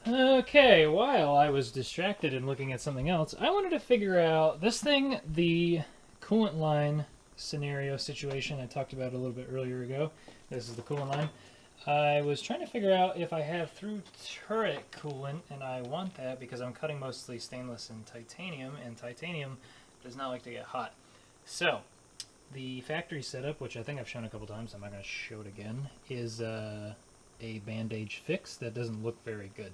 Okay, while I was distracted and looking at something else, I wanted to figure out this thing, the coolant line scenario situation I talked about a little bit earlier ago. This is the coolant line. I was trying to figure out if I have through turret coolant, and I want that because I'm cutting mostly stainless and titanium does not like to get hot. So, the factory setup, which I think I've shown a couple times, I'm not going to show it again, is a bandage fix that doesn't look very good.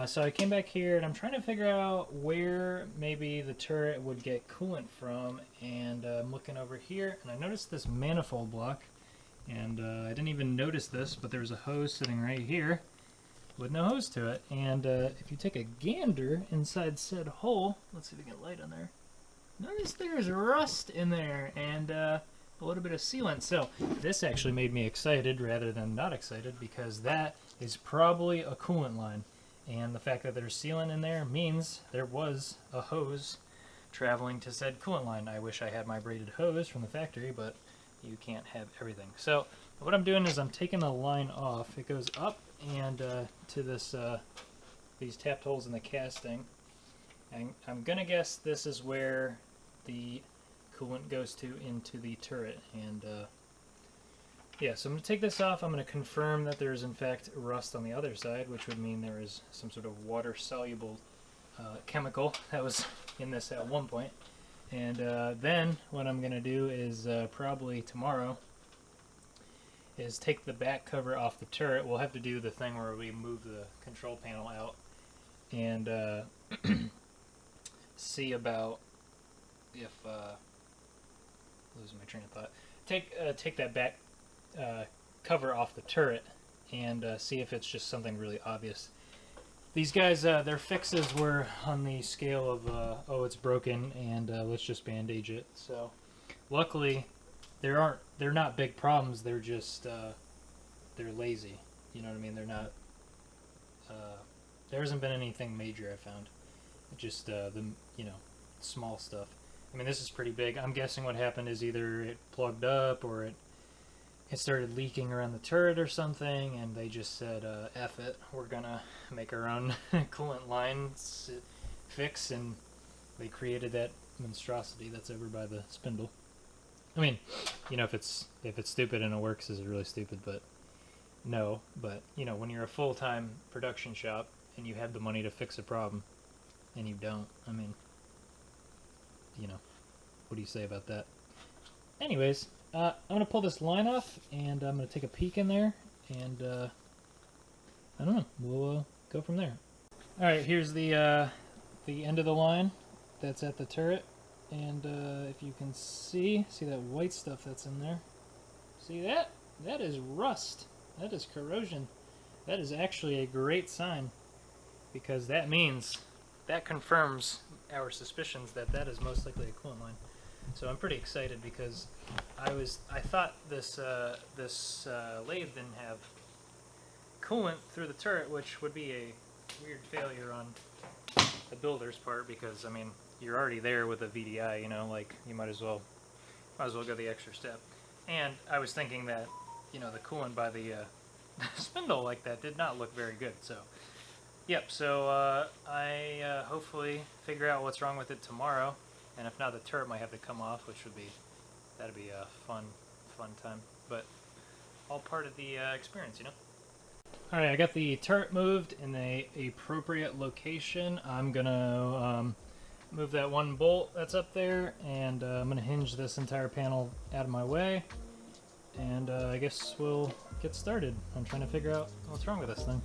So I came back here and I'm trying to figure out where maybe the turret would get coolant from, and I'm looking over here and I noticed this manifold block, and I didn't even notice this, but there's a hose sitting right here with no hose to it, and if you take a gander inside said hole, let's see if we can get light on there, notice there's rust in there and a little bit of sealant. So this actually made me excited rather than not excited, because that is probably a coolant line. And the fact that there's sealant in there means there was a hose traveling to said coolant line. I wish I had my braided hose from the factory, but you can't have everything. So what I'm doing is I'm taking the line off. It goes up and to this these tapped holes in the casting. And I'm gonna guess this is where the coolant goes to into the turret. And yeah, so I'm going to take this off. I'm going to confirm that there is in fact rust on the other side, which would mean there is some sort of water-soluble chemical that was in this at one point. And then what I'm going to do is probably tomorrow is take the back cover off the turret. We'll have to do the thing where we move the control panel out and see about if losing my train of thought. Take that back cover off the turret and see if it's just something really obvious. These guys, their fixes were on the scale of, oh, it's broken and let's just bandage it. So luckily they're not big problems. They're just they're lazy. You know what I mean? They're not. There hasn't been anything major I found. Just the small stuff. I mean, this is pretty big. I'm guessing what happened is either it plugged up or it started leaking around the turret or something, and they just said, F it, we're gonna make our own coolant line fix, and they created that monstrosity that's over by the spindle. I mean, if it's stupid and it works, is it really stupid? But no, but when you're a full-time production shop and you have the money to fix a problem and you don't, I mean, what do you say about that? Anyways, I'm going to pull this line off, and I'm going to take a peek in there, and I don't know, we'll go from there. Alright, here's the end of the line that's at the turret, and if you can see that white stuff that's in there, see that? That is rust. That is corrosion. That is actually a great sign, because that means, that confirms our suspicions that that is most likely a coolant line. So I'm pretty excited because I thought this lathe didn't have coolant through the turret, which would be a weird failure on the builder's part, because I mean, you're already there with a VDI, like you might as well go the extra step. And I was thinking that the coolant by the spindle like that did not look very good. So yep, so I hopefully figure out what's wrong with it tomorrow. And if not, the turret might have to come off, which that'd be a fun time. But all part of the experience, Alright, I got the turret moved in the appropriate location. I'm gonna move that one bolt that's up there, and I'm gonna hinge this entire panel out of my way. And I guess we'll get started. I'm trying to figure out what's wrong with this thing.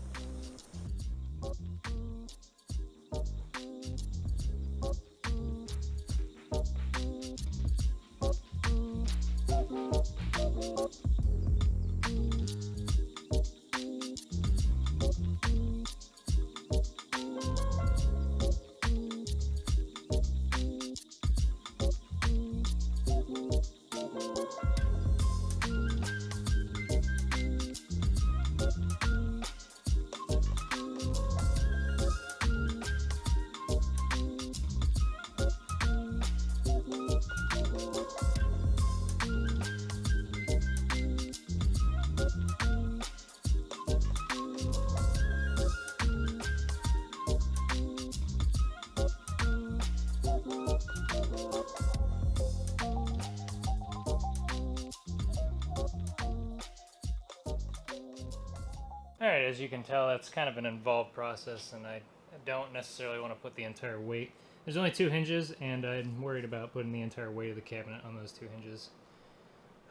Alright, as you can tell, that's kind of an involved process, and I don't necessarily want to put the entire weight. There's only 2 hinges, and I'm worried about putting the entire weight of the cabinet on those 2 hinges.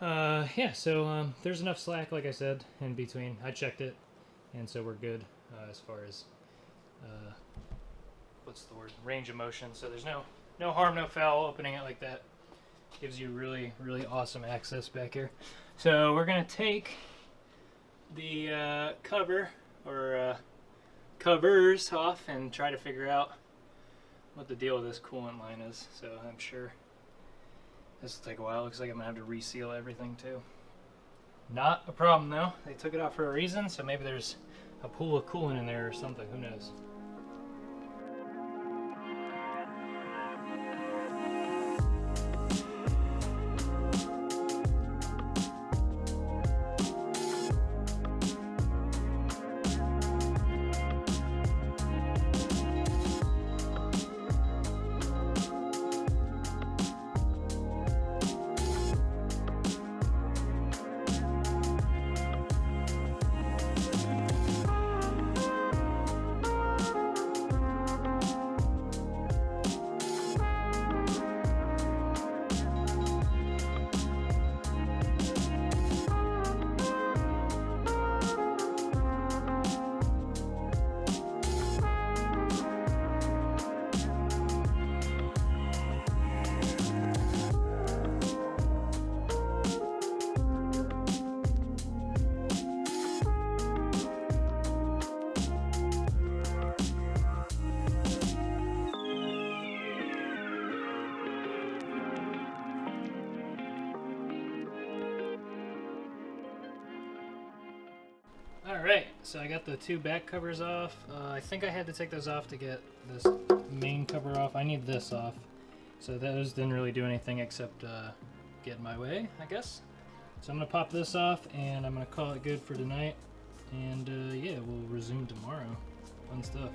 Yeah, so there's enough slack, like I said, in between. I checked it, and so we're good as far as, what's the word, range of motion. So there's no harm, no foul opening it like that. Gives you really, really awesome access back here. So we're going to take the cover, or covers off, and try to figure out what the deal with this coolant line is. So I'm sure this will take a while. Looks like I'm going to have to reseal everything too. Not a problem though. They took it out for a reason, so maybe there's a pool of coolant in there or something. Who knows? Alright, so I got the 2 back covers off. I think I had to take those off to get this main cover off. I need this off. So those didn't really do anything except get in my way, I guess. So I'm going to pop this off, and I'm going to call it good for tonight. And yeah, we'll resume tomorrow. Fun stuff.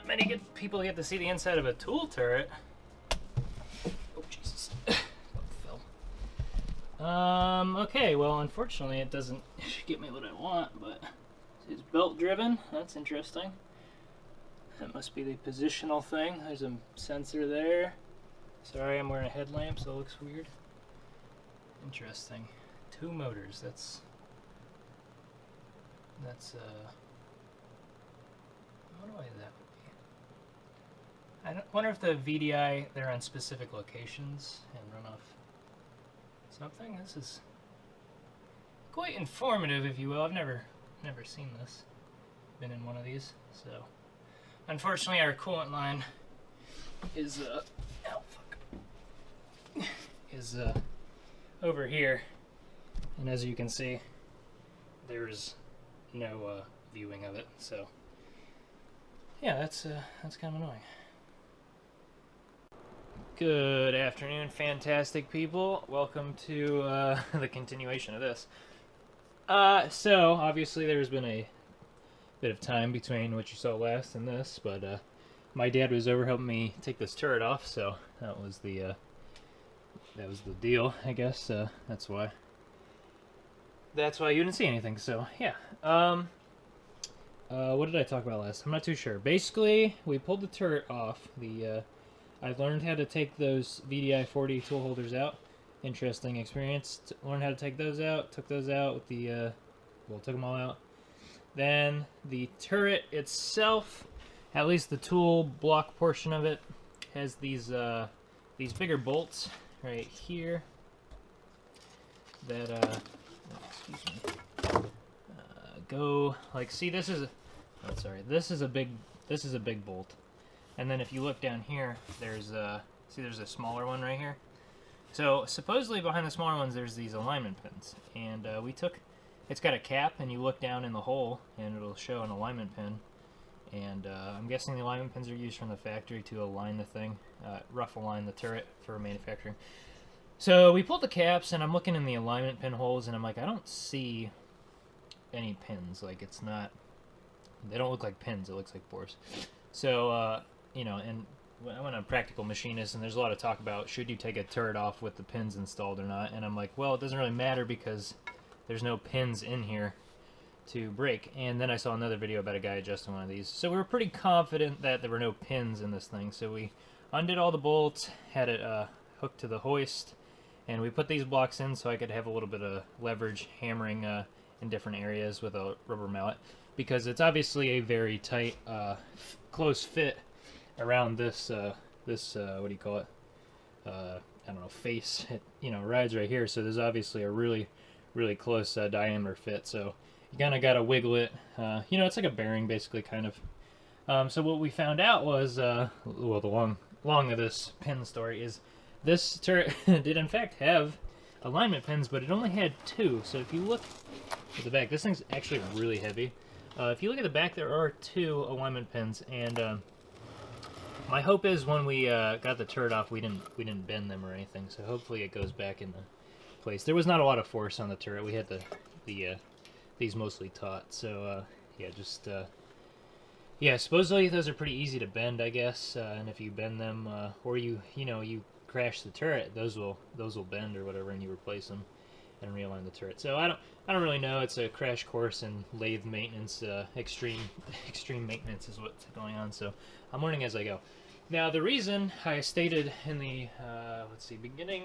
Many good people get to see the inside of a tool turret. Oh Jesus! Okay. Well, unfortunately, it doesn't get me what I want. But it's belt driven. That's interesting. That must be the positional thing. There's a sensor there. Sorry, I'm wearing a headlamp, so it looks weird. Interesting. 2 motors. That's what do I do that? I wonder if the VDI, they're on specific locations and run off something. This is quite informative, if you will. I've never seen this. Been in one of these, so unfortunately our coolant line is over here, and as you can see, there's no viewing of it. So yeah, that's kind of annoying. Good afternoon, fantastic people. Welcome to the continuation of this. So, obviously there's been a bit of time between what you saw last and this, but my dad was over helping me take this turret off, so that was the deal, I guess. That's why you didn't see anything, so yeah. What did I talk about last? I'm not too sure. Basically, we pulled the turret off. I learned how to take those VDI 40 tool holders out. Interesting experience. Learned how to take those out. Took those out with the, took them all out. Then the turret itself, at least the tool block portion of it, has these bigger bolts right here that excuse me, go like, see, this is a big bolt. And then if you look down here, there's a smaller one right here. So supposedly behind the smaller ones, there's these alignment pins, and it's got a cap, and you look down in the hole, and it'll show an alignment pin. And I'm guessing the alignment pins are used from the factory to align the thing, rough align the turret for manufacturing. So we pulled the caps, and I'm looking in the alignment pin holes, and I'm like, I don't see any pins. Like, it's not, they don't look like pins, it looks like bores. So, you know, and I'm a practical machinist, and there's a lot of talk about should you take a turret off with the pins installed or not, and I'm like, well, it doesn't really matter because there's no pins in here to break. And then I saw another video about a guy adjusting one of these, so we were pretty confident that there were no pins in this thing. So we undid all the bolts, had it hooked to the hoist, and we put these blocks in so I could have a little bit of leverage hammering in different areas with a rubber mallet, because it's obviously a very tight, close fit around this what do you call it? I don't know, face. It, you know, rides right here, so there's obviously a really close diameter fit. So you kind of got to wiggle it. You know, it's like a bearing, basically, kind of. So what we found out was, well, the long of this pin story is this turret did in fact have alignment pins, but it only had 2. So if you look at the back, this thing's actually really heavy. If you look at the back, there are 2 alignment pins, and my hope is when we got the turret off, we didn't bend them or anything. So hopefully it goes back into place. There was not a lot of force on the turret. We had these mostly taut. So yeah, just yeah. Supposedly those are pretty easy to bend, I guess. And if you bend them, or you crash the turret, those will bend or whatever, and you replace them and realign the turret. So I don't really know. It's a crash course in lathe maintenance. Extreme maintenance is what's going on. So I'm learning as I go. Now the reason I stated in the let's see, beginning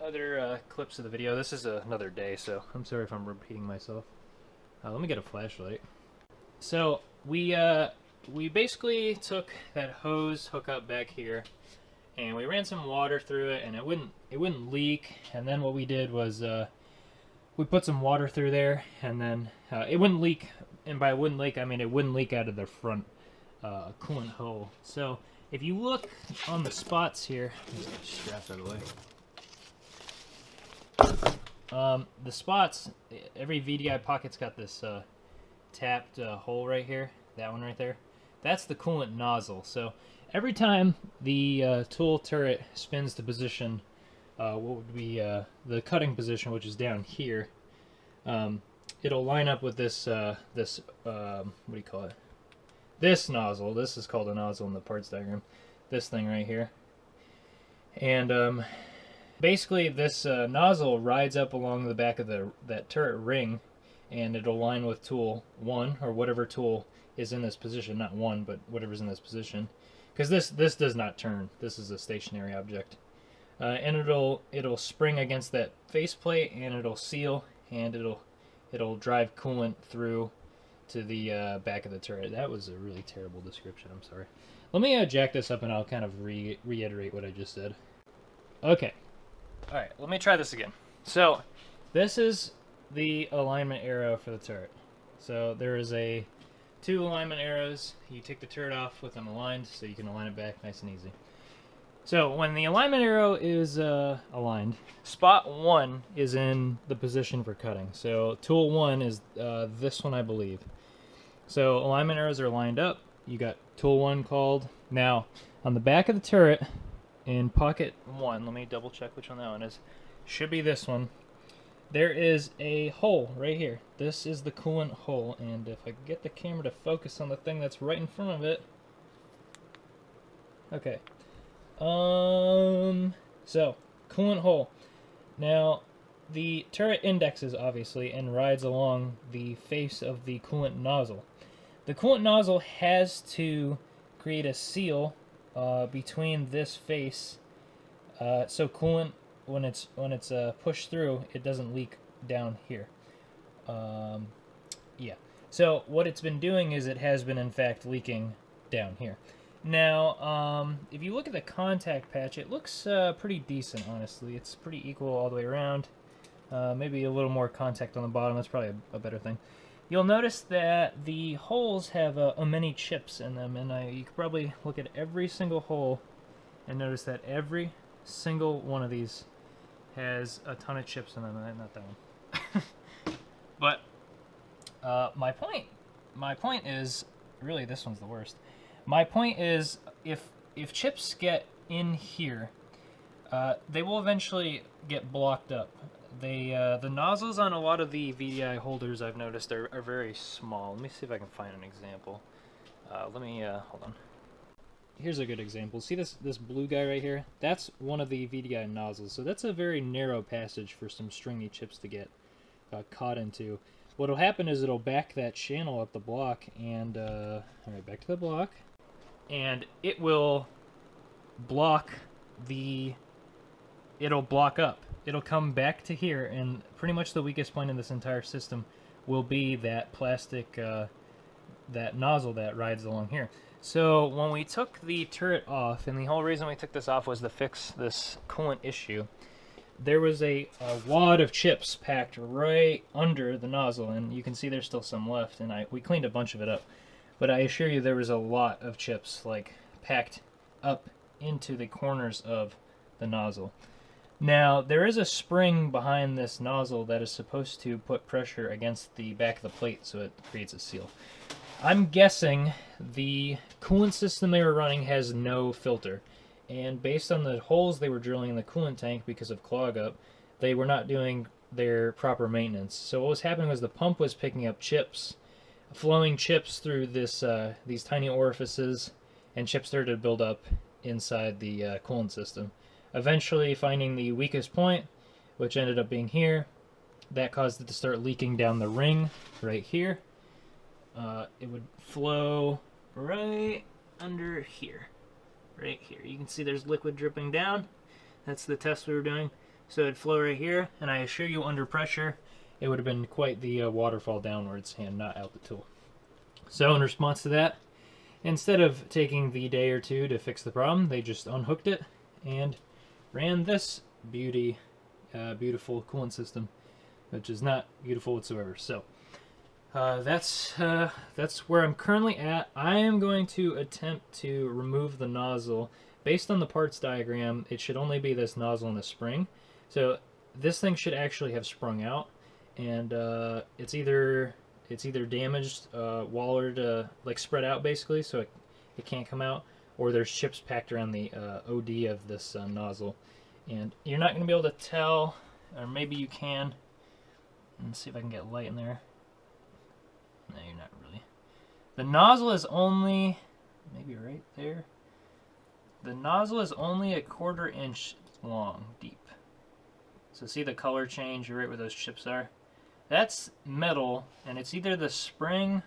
other clips of the video. This is another day, so I'm sorry if I'm repeating myself. Let me get a flashlight. So we basically took that hose hookup back here, and we ran some water through it, and it wouldn't leak. And then what we did was we put some water through there, and then it wouldn't leak. And by wouldn't leak, I mean it wouldn't leak out of the front coolant hole. So if you look on the spots here, let's get the straps out of the way. The spots, every VDI pocket's got this tapped hole right here, that one right there. That's the coolant nozzle. So every time the tool turret spins to position, what would be the cutting position, which is down here, it'll line up with this, what do you call it? This nozzle. This is called a nozzle in the parts diagram. This thing right here. And basically, this nozzle rides up along the back of that turret ring, and it'll align with tool 1, or whatever tool is in this position. Not 1, but whatever's in this position. Because this does not turn. This is a stationary object. And it'll spring against that faceplate, and it'll seal, and it'll drive coolant through to the back of the turret. That was a really terrible description. I'm sorry. Let me jack this up, and I'll kind of reiterate what I just said. Okay. Alright, let me try this again. So, this is the alignment arrow for the turret. So, there is 2 alignment arrows. You take the turret off with them aligned, so you can align it back nice and easy. So, when the alignment arrow is aligned, spot 1 is in the position for cutting. So, tool 1 is this one, I believe. So, alignment arrows are lined up. You got tool 1 called. Now, on the back of the turret, in pocket 1, let me double check which one that one is. Should be this one. There is a hole right here. This is the coolant hole, and if I can get the camera to focus on the thing that's right in front of it. Okay. So, coolant hole. Now, the turret indexes, obviously, and rides along the face of the coolant nozzle. The coolant nozzle has to create a seal between this face, so coolant, when it's pushed through, it doesn't leak down here. Yeah. So what it's been doing is it has been in fact leaking down here. Now, if you look at the contact patch, it looks pretty decent, honestly. It's pretty equal all the way around. Maybe a little more contact on the bottom. That's probably a better thing. You'll notice that the holes have many chips in them, and you can probably look at every single hole and notice that every single one of these has a ton of chips in them. Not that one. But my point is, really this one's the worst. My point is, if chips get in here, they will eventually get blocked up. The nozzles on a lot of the VDI holders I've noticed are very small. Let me see if I can find an example. Let me, hold on. Here's a good example. See this blue guy right here? That's one of the VDI nozzles. So that's a very narrow passage for some stringy chips to get caught into. What'll happen is it'll back that channel up the block, and alright, back to the block, and it will block it'll block up. It'll come back to here, and pretty much the weakest point in this entire system will be that plastic, that nozzle that rides along here. So when we took the turret off, and the whole reason we took this off was to fix this coolant issue, there was a wad of chips packed right under the nozzle, and you can see there's still some left, and we cleaned a bunch of it up. But I assure you there was a lot of chips, like, packed up into the corners of the nozzle. Now, there is a spring behind this nozzle that is supposed to put pressure against the back of the plate so it creates a seal. I'm guessing the coolant system they were running has no filter, and based on the holes they were drilling in the coolant tank because of clog up, they were not doing their proper maintenance. So what was happening was the pump was picking up chips, flowing chips through these tiny orifices, and chips started to build up inside the coolant system. Eventually finding the weakest point, which ended up being here, that caused it to start leaking down the ring right here. It would flow right under here. Right here. You can see there's liquid dripping down. That's the test we were doing. So it'd flow right here, and I assure you under pressure, it would have been quite the waterfall downwards and not out the tool. So in response to that, instead of taking the day or two to fix the problem, they just unhooked it and ran this beautiful coolant system, which is not beautiful whatsoever. So that's where I'm currently at. I am going to attempt to remove the nozzle. Based on the parts diagram, it should only be this nozzle and the spring. So this thing should actually have sprung out, and it's either damaged, wallered, like spread out basically, so it can't come out, or there's chips packed around the OD of this nozzle. And you're not going to be able to tell, or maybe you can. Let's see if I can get light in there. No, you're not really. The nozzle is only, maybe right there. The nozzle is only a 1/4 inch long, deep. So see the color change right where those chips are? That's metal, and it's either the spring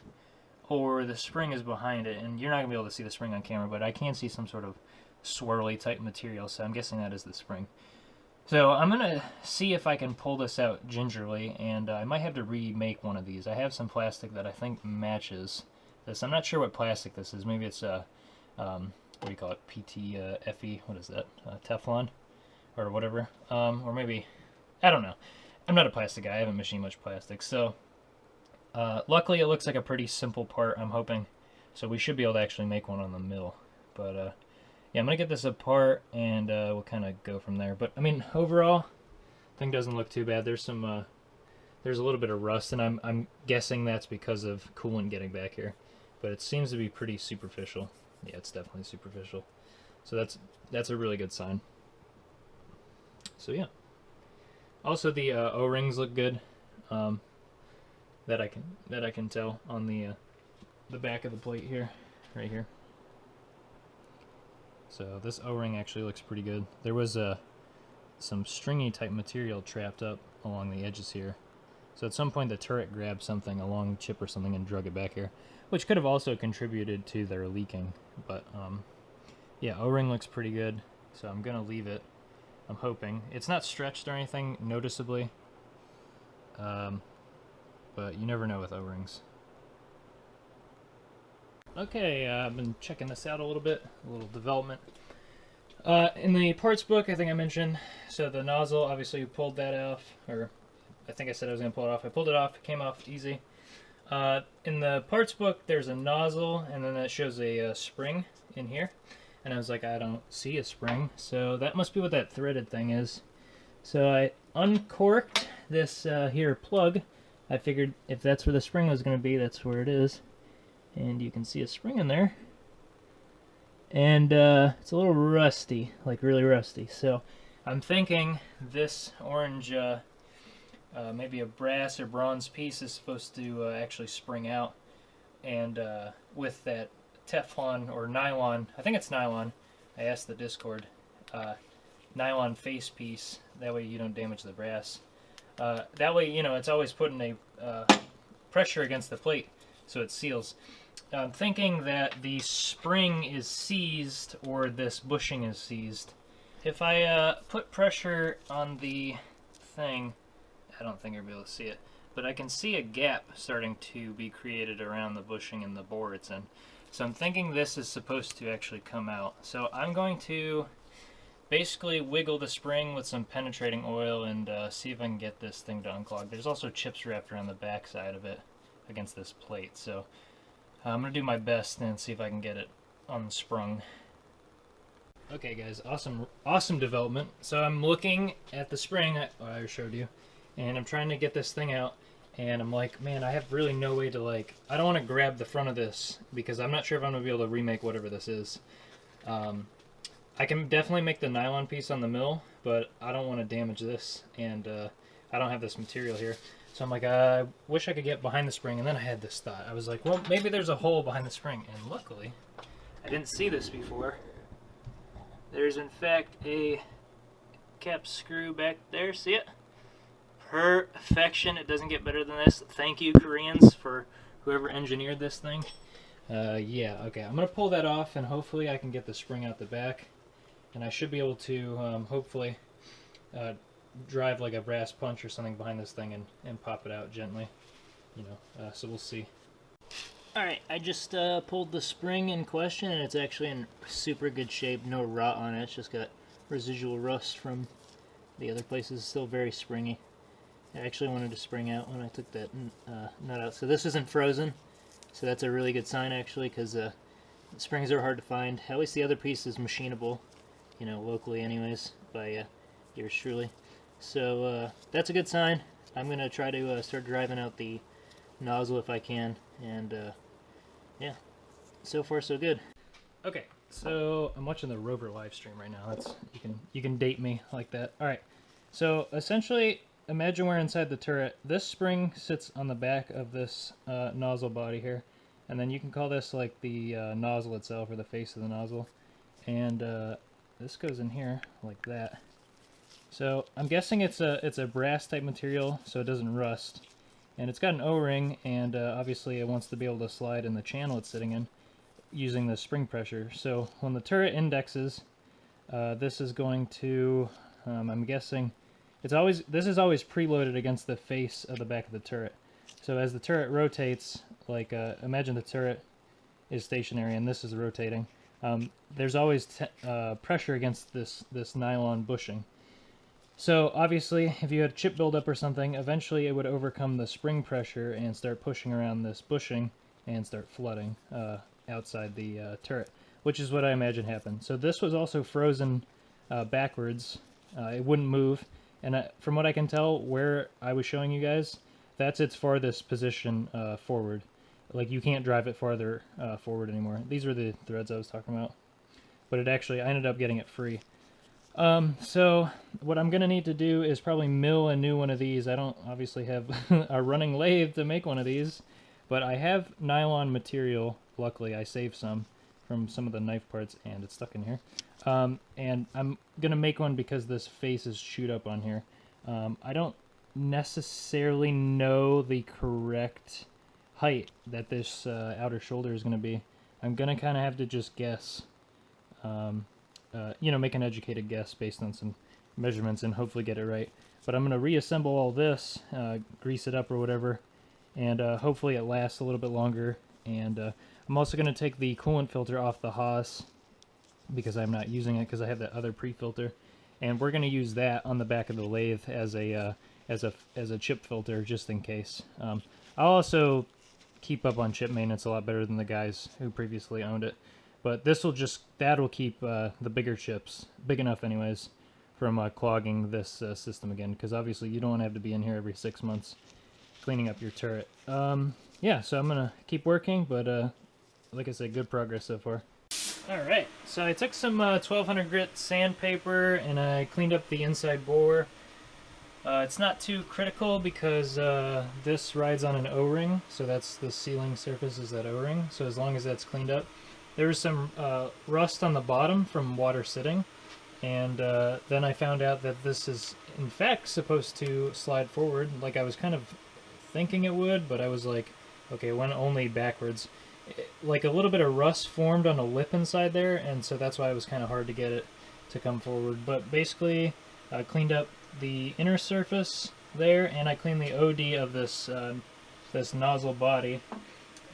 or the spring is behind it. And you're not going to be able to see the spring on camera, but I can see some sort of swirly type material, so I'm guessing that is the spring. So I'm going to see if I can pull this out gingerly, and I might have to remake one of these. I have some plastic that I think matches this. I'm not sure what plastic this is. Maybe it's what do you call it? PTFE? What is that? Teflon? Or whatever. Or maybe, I don't know. I'm not a plastic guy. I haven't machined much plastic. So luckily it looks like a pretty simple part, I'm hoping. So we should be able to actually make one on the mill. But yeah, I'm going to get this apart, and we'll kind of go from there. But, I mean, overall, thing doesn't look too bad. There's some, there's a little bit of rust, and I'm guessing that's because of coolant getting back here. But it seems to be pretty superficial. Yeah, it's definitely superficial. So that's a really good sign. So, yeah. Also, the O-rings look good. That I can tell on the back of the plate here, right here. So this O-ring actually looks pretty good. There was some stringy type material trapped up along the edges here. So at some point the turret grabbed something, a long chip or something, and drug it back here, which could have also contributed to their leaking. But yeah, O-ring looks pretty good, so I'm gonna leave it. I'm hoping. It's not stretched or anything noticeably, but you never know with O-rings. Okay, I've been checking this out a little bit, a little development. In the parts book, I think I mentioned, so the nozzle, obviously you pulled that off, or I think I said I was going to pull it off. I pulled it off, it came off easy. In the parts book, there's a nozzle, and then that shows a spring in here. And I was like, I don't see a spring, so that must be what that threaded thing is. So I uncorked this here plug. I figured if that's where the spring was going to be, that's where it is. and you can see a spring in there. And it's a little rusty, like really rusty. So I'm thinking this orange, maybe a brass or bronze piece is supposed to actually spring out. And with that Teflon or nylon, I think it's nylon, I asked the Discord, nylon face piece, that way you don't damage the brass. That way, you know, it's always putting a pressure against the plate so it seals. I'm thinking that the spring is seized or this bushing is seized. If I put pressure on the thing, I don't think I'll be able to see it, but I can see a gap starting to be created around the bushing and the bore it's in. So I'm thinking this is supposed to actually come out. So I'm going to basically wiggle the spring with some penetrating oil and see if I can get this thing to unclog. There's also chips wrapped around the back side of it against this plate, so I'm going to do my best and see if I can get it unsprung. Okay guys, awesome development. So I'm looking at the spring I showed you, and I'm trying to get this thing out, and I'm like, man, I have really no way to, like, I don't want to grab the front of this because I'm not sure if I'm going to be able to remake whatever this is. I can definitely make the nylon piece on the mill, but I don't want to damage this, and I don't have this material here. So I'm like, I wish I could get behind the spring, and then I had this thought. I was like, well, maybe there's a hole behind the spring, and luckily, I didn't see this before. There's, in fact, a cap screw back there. See it? Perfection. It doesn't get better than this. Thank you, Koreans, for whoever engineered this thing. Yeah, okay. I'm going to pull that off, and hopefully I can get the spring out the back. And I should be able to, hopefully, drive like a brass punch or something behind this thing and pop it out gently. You know, so we'll see. Alright, I just pulled the spring in question, and it's actually in super good shape. No rot on it. It's just got residual rust from the other places. It's still very springy. I actually wanted to spring out when I took that nut out. So this isn't frozen. So that's a really good sign, actually, because springs are hard to find. At least the other piece is machinable, you know, locally anyways, by yours truly. So that's a good sign. I'm going to try to start driving out the nozzle if I can, and yeah, so far so good. Okay, so I'm watching the Rover live stream right now. That's you can date me like that. All right, so essentially, imagine we're inside the turret. This spring sits on the back of this nozzle body here, and then you can call this like the nozzle itself or the face of the nozzle, and this goes in here like that. So I'm guessing it's a brass type material, so it doesn't rust. And it's got an O-ring, and obviously it wants to be able to slide in the channel it's sitting in using the spring pressure. So when the turret indexes, this is going to, I'm guessing, this is always preloaded against the face of the back of the turret. So as the turret rotates, like imagine the turret is stationary and this is rotating, there's always pressure against this nylon bushing. So obviously, if you had chip buildup or something, eventually it would overcome the spring pressure and start pushing around this bushing and start flooding outside the turret, which is what I imagine happened. So this was also frozen backwards. It wouldn't move, and from what I can tell, where I was showing you guys, that's its farthest position forward. Like, you can't drive it farther forward anymore. These were the threads I was talking about, but I ended up getting it free. So what I'm going to need to do is probably mill a new one of these. I don't obviously have a running lathe to make one of these, but I have nylon material. Luckily, I saved some from some of the knife parts, and it's stuck in here. And I'm going to make one because this face is chewed up on here. I don't necessarily know the correct height that this outer shoulder is going to be. I'm going to kind of have to just guess. You know, make an educated guess based on some measurements and hopefully get it right. But I'm going to reassemble all this, grease it up or whatever, and hopefully it lasts a little bit longer. And I'm also going to take the coolant filter off the Haas because I'm not using it because I have that other pre-filter, and we're going to use that on the back of the lathe as a chip filter just in case. I'll also keep up on chip maintenance a lot better than the guys who previously owned it. But that'll keep the bigger chips, big enough anyways, from clogging this system again. Because obviously you don't want to have to be in here every 6 months cleaning up your turret. Yeah, so I'm gonna keep working, but like I said, good progress so far. Alright, so I took some 1200 grit sandpaper and I cleaned up the inside bore. It's not too critical because this rides on an O-ring, so that's the sealing surface is that O-ring, so as long as that's cleaned up. There was some rust on the bottom from water sitting, and then I found out that this is in fact supposed to slide forward, like I was kind of thinking it would, but I was like, okay, went only backwards. Like a little bit of rust formed on a lip inside there, and so that's why it was kind of hard to get it to come forward. But basically, I cleaned up the inner surface there, and I cleaned the OD of this this nozzle body,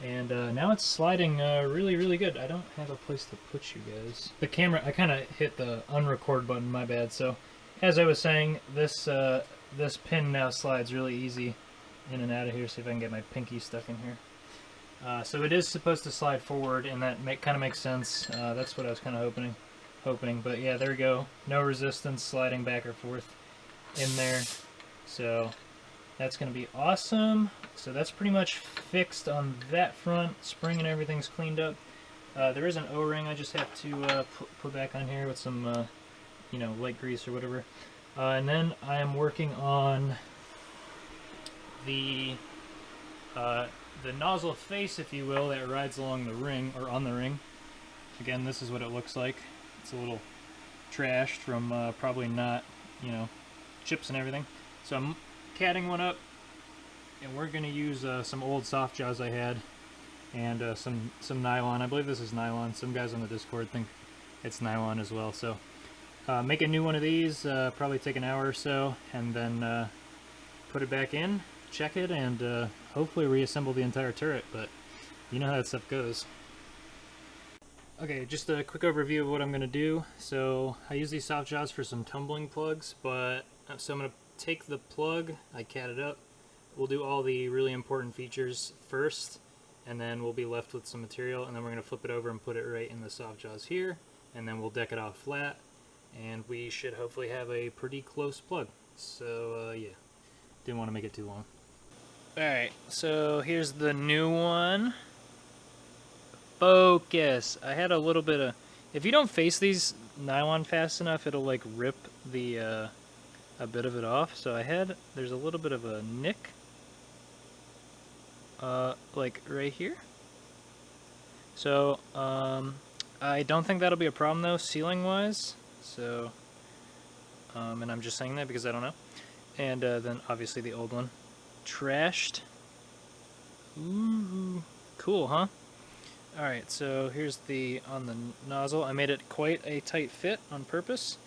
and now it's sliding really, really good. I don't have a place to put you guys. The camera, I kind of hit the unrecord button, my bad. So, as I was saying, this this pin now slides really easy in and out of here. See if I can get my pinky stuck in here. So it is supposed to slide forward, and that kind of makes sense. That's what I was kind of hoping. But yeah, there we go. No resistance, sliding back or forth in there. So that's going to be awesome. So that's pretty much fixed on that front. Spring and everything's cleaned up. There is an O-ring I just have to put back on here with some, you know, light grease or whatever. And then I am working on the nozzle face, if you will, that rides along the ring, or on the ring. Again, this is what it looks like. It's a little trashed from probably not, you know, chips and everything. So I'm catting one up, and we're going to use some old soft jaws I had, and some nylon. I believe this is nylon. Some guys on the Discord think it's nylon as well. So make a new one of these, probably take an hour or so, and then put it back in, check it, and hopefully reassemble the entire turret, but you know how that stuff goes. Okay, just a quick overview of what I'm going to do. So I use these soft jaws for some tumbling plugs, but so I'm going to take the plug, I cat it up, we'll do all the really important features first, and then we'll be left with some material, and then we're going to flip it over and put it right in the soft jaws here, and then we'll deck it off flat, and we should hopefully have a pretty close plug. So yeah, didn't want to make it too long. Alright, so here's the new one. Focus! I had a little bit of... If you don't face these nylon fast enough, it'll like rip the a bit of it off. So there's a little bit of a nick. Like right here. So, I don't think that'll be a problem though, sealing wise. So, and I'm just saying that because I don't know. And then obviously the old one. Trashed. Ooh, cool, huh? Alright, so here's on the nozzle. I made it quite a tight fit on purpose.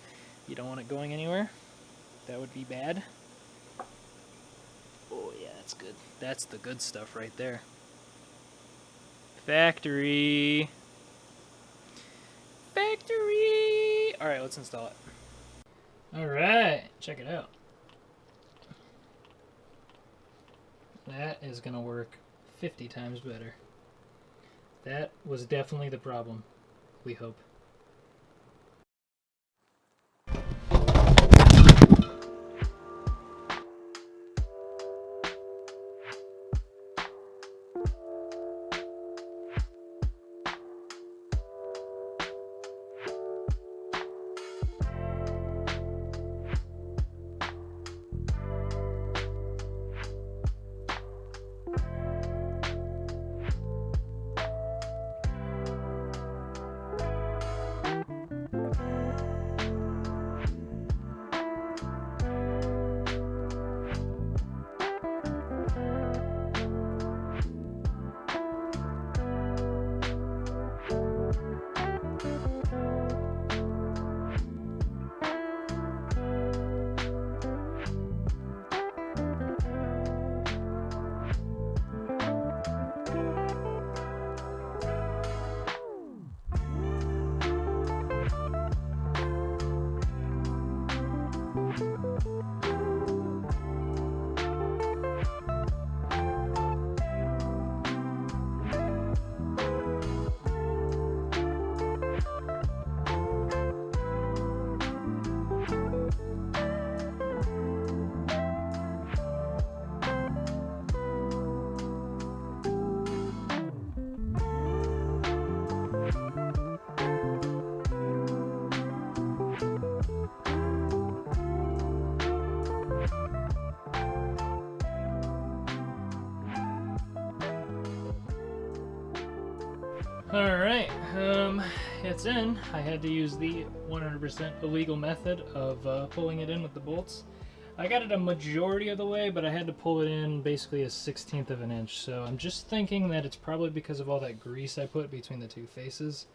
You don't want it going anywhere. That would be bad. Oh yeah, that's good. That's the good stuff right there. Factory! Factory! Alright, let's install it. Alright, check it out. That is going to work 50 times better. That was definitely the problem, we hope. Alright, it's in. I had to use the 100% illegal method of pulling it in with the bolts. I got it a majority of the way, but I had to pull it in basically a 1/16 of an inch. So I'm just thinking that it's probably because of all that grease I put between the two faces.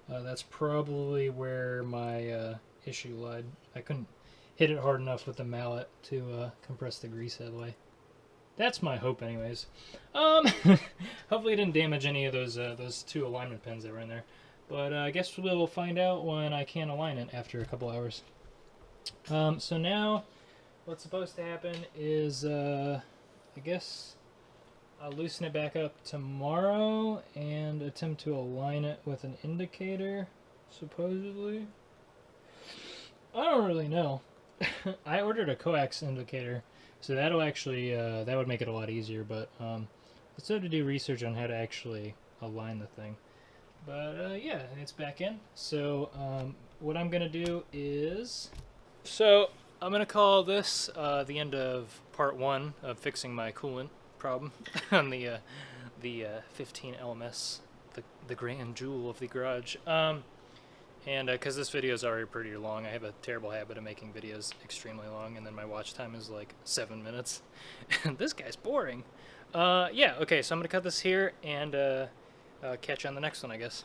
That's probably where my issue lied. I couldn't hit it hard enough with the mallet to compress the grease out of the way. That's my hope, anyways. Hopefully it didn't damage any of those two alignment pins that were in there. But I guess we'll find out when I can align it after a couple hours. So now, what's supposed to happen is, I guess I'll loosen it back up tomorrow and attempt to align it with an indicator, supposedly. I don't really know. I ordered a coax indicator, so that'll actually, that would make it a lot easier, but I still have to do research on how to actually align the thing. But yeah, it's back in. So what I'm going to do is... So I'm going to call this the end of part 1 of fixing my coolant problem on the 15 LMS, the grand jewel of the garage. And because this video is already pretty long, I have a terrible habit of making videos extremely long, and then my watch time is like 7 minutes. And this guy's boring. Yeah, okay, so I'm going to cut this here and catch you on the next one, I guess.